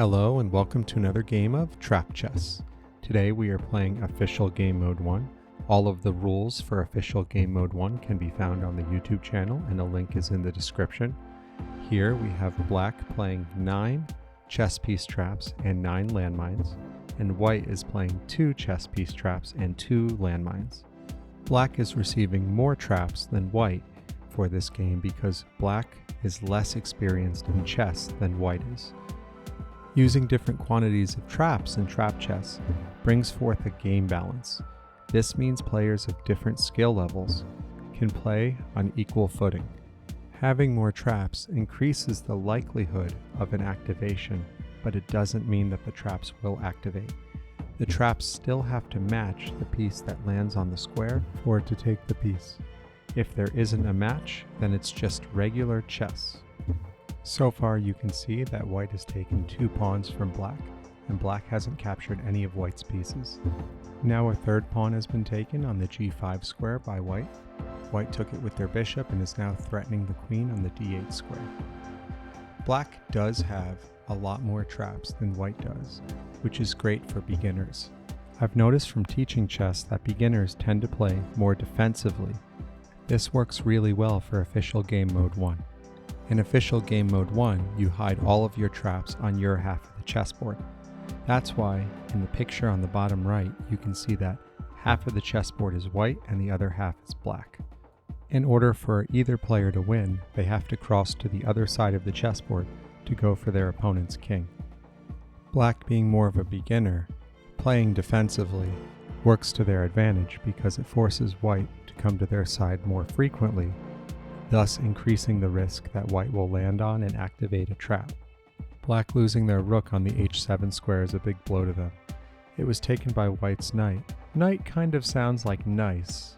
Hello and welcome to another game of Trap Chess. Today we are playing Official Game Mode 1. All of the rules for Official Game Mode 1 can be found on the YouTube channel and a link is in the description. Here we have Black playing 9 chess piece traps and 9 landmines, and White is playing 2 chess piece traps and 2 landmines. Black is receiving more traps than White for this game because Black is less experienced in chess than White is. Using different quantities of traps in trap chess brings forth a game balance. This means players of different skill levels can play on equal footing. Having more traps increases the likelihood of an activation, but it doesn't mean that the traps will activate. The traps still have to match the piece that lands on the square for it to take the piece. If there isn't a match, then it's just regular chess. So far you can see that White has taken 2 pawns from Black, and Black hasn't captured any of White's pieces. Now a third pawn has been taken on the g5 square by White. White took it with their bishop and is now threatening the queen on the d8 square. Black does have a lot more traps than White does, which is great for beginners. I've noticed from teaching chess that beginners tend to play more defensively. This works really well for Official Game Mode 1. In Official Game Mode 1, you hide all of your traps on your half of the chessboard. That's why, in the picture on the bottom right, you can see that half of the chessboard is white and the other half is black. In order for either player to win, they have to cross to the other side of the chessboard to go for their opponent's king. Black, being more of a beginner, playing defensively works to their advantage because it forces White to come to their side more frequently, thus increasing the risk that White will land on and activate a trap. Black losing their rook on the h7 square is a big blow to them. It was taken by White's knight. Knight kind of sounds like nice,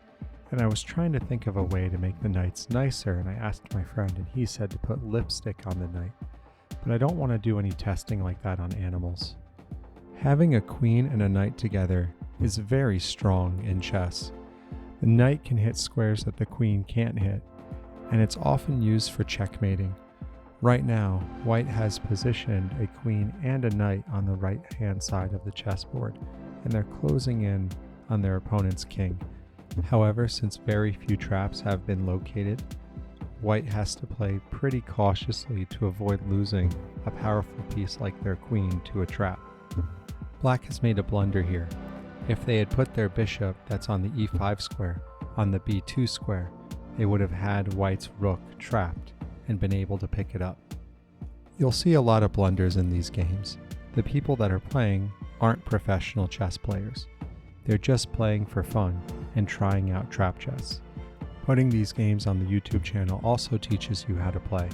and I was trying to think of a way to make the knights nicer, and I asked my friend and he said to put lipstick on the knight, but I don't want to do any testing like that on animals. Having a queen and a knight together is very strong in chess. The knight can hit squares that the queen can't hit, and it's often used for checkmating. Right now, White has positioned a queen and a knight on the right-hand side of the chessboard, and they're closing in on their opponent's king. However, since very few traps have been located, White has to play pretty cautiously to avoid losing a powerful piece like their queen to a trap. Black has made a blunder here. If they had put their bishop that's on the e5 square on the b2 square, they would have had White's rook trapped and been able to pick it up. You'll see a lot of blunders in these games. The people that are playing aren't professional chess players. They're just playing for fun and trying out trap chess. Putting these games on the YouTube channel also teaches you how to play.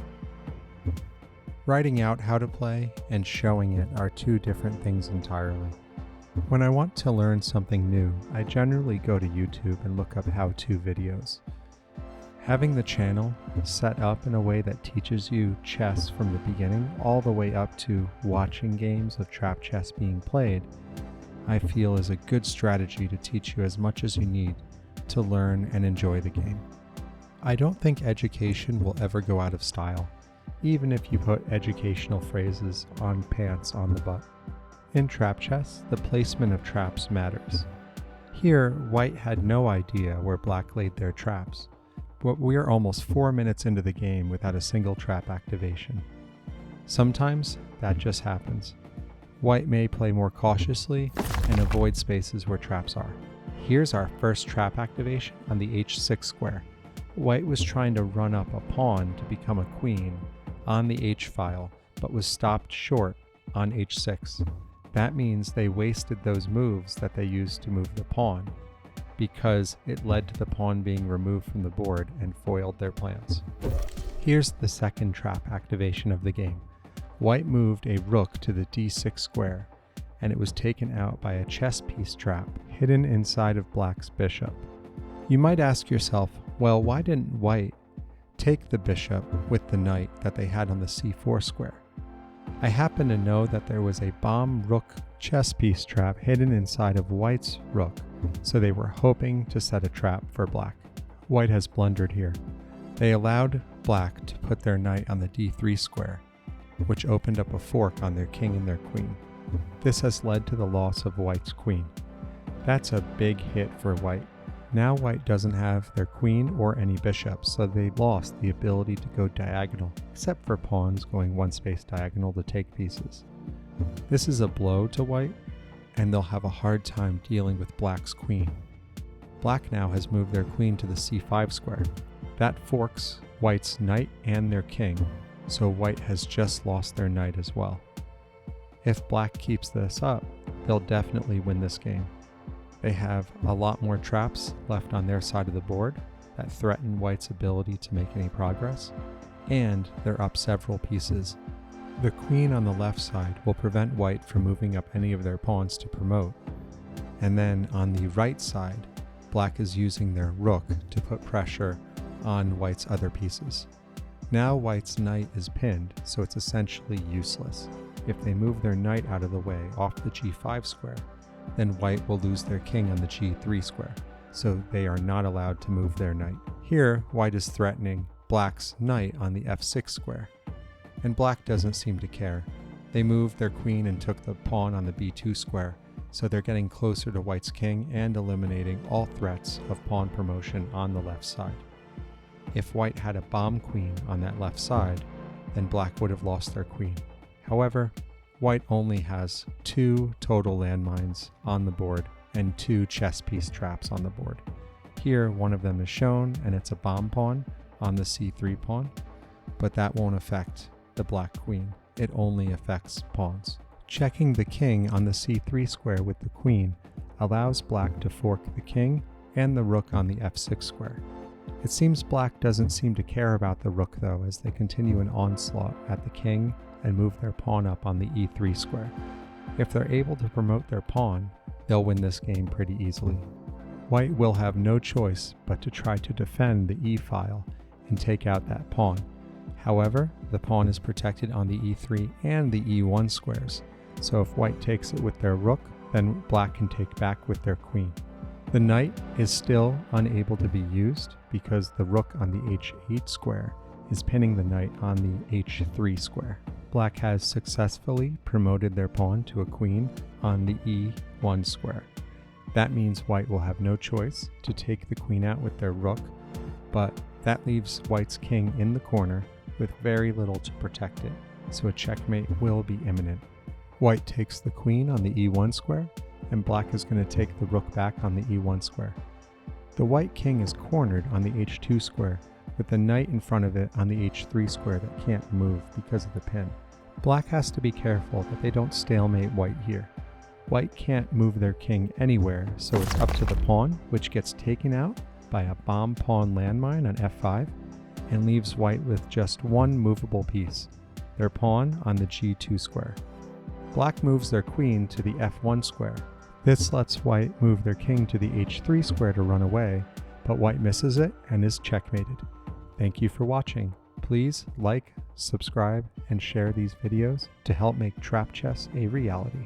Writing out how to play and showing it are two different things entirely. When I want to learn something new, I generally go to YouTube and look up how-to videos. Having the channel set up in a way that teaches you chess from the beginning all the way up to watching games of trap chess being played, I feel is a good strategy to teach you as much as you need to learn and enjoy the game. I don't think education will ever go out of style, even if you put educational phrases on pants on the butt. In trap chess, the placement of traps matters. Here, White had no idea where Black laid their traps, but we are almost 4 minutes into the game without a single trap activation. Sometimes that just happens. White may play more cautiously and avoid spaces where traps are. Here's our first trap activation on the h6 square. White was trying to run up a pawn to become a queen on the h-file, but was stopped short on h6. That means they wasted those moves that they used to move the pawn, because it led to the pawn being removed from the board and foiled their plans. Here's the second trap activation of the game. White moved a rook to the d6 square, and it was taken out by a chess piece trap hidden inside of Black's bishop. You might ask yourself, well, why didn't White take the bishop with the knight that they had on the c4 square? I happen to know that there was a Bomb Rook chess piece trap hidden inside of White's rook, so they were hoping to set a trap for Black. White has blundered here. They allowed Black to put their knight on the d3 square, which opened up a fork on their king and their queen. This has led to the loss of white's queen. That's a big hit for white. Now white doesn't have their queen or any bishops, so they lost the ability to go diagonal, except for pawns going one space diagonal to take pieces. This is a blow to white, and they'll have a hard time dealing with black's queen. Black now has moved their queen to the c5 square. That forks white's knight and their king, so white has just lost their knight as well. If black keeps this up, they'll definitely win this game. They have a lot more traps left on their side of the board that threaten white's ability to make any progress, and they're up several pieces. The queen on the left side will prevent white from moving up any of their pawns to promote, and then on the right side, black is using their rook to put pressure on white's other pieces. Now white's knight is pinned, so it's essentially useless. If they move their knight out of the way off the g5 square, then white will lose their king on the g3 square, so they are not allowed to move their knight. Here, white is threatening black's knight on the f6 square, and black doesn't seem to care. They moved their queen and took the pawn on the b2 square, so they're getting closer to white's king and eliminating all threats of pawn promotion on the left side. If white had a bomb queen on that left side, then black would have lost their queen. However, white only has 2 total landmines on the board and 2 chess piece traps on the board. Here, one of them is shown, and it's a bomb pawn on the c3 pawn, but that won't affect the black queen. It only affects pawns. Checking the king on the c3 square with the queen allows black to fork the king and the rook on the f6 square. It seems black doesn't seem to care about the rook though, as they continue an onslaught at the king and move their pawn up on the e3 square. If they're able to promote their pawn, they'll win this game pretty easily. White will have no choice but to try to defend the e-file and take out that pawn. However, the pawn is protected on the e3 and the e1 squares, so if white takes it with their rook, then black can take back with their queen. The knight is still unable to be used because the rook on the h8 square is pinning the knight on the h3 square. Black has successfully promoted their pawn to a queen on the e1 square. That means white will have no choice to take the queen out with their rook, but that leaves white's king in the corner with very little to protect it, so a checkmate will be imminent. White takes the queen on the e1 square, and black is going to take the rook back on the e1 square. The white king is cornered on the h2 square, with the knight in front of it on the h3 square that can't move because of the pin. Black has to be careful that they don't stalemate white here. White can't move their king anywhere, so it's up to the pawn, which gets taken out by a bomb pawn landmine on f5, and leaves white with just one movable piece, their pawn on the g2 square. Black moves their queen to the f1 square. This lets white move their king to the h3 square to run away, but white misses it and is checkmated. Thank you for watching. Please like, subscribe, and share these videos to help make trap chess a reality.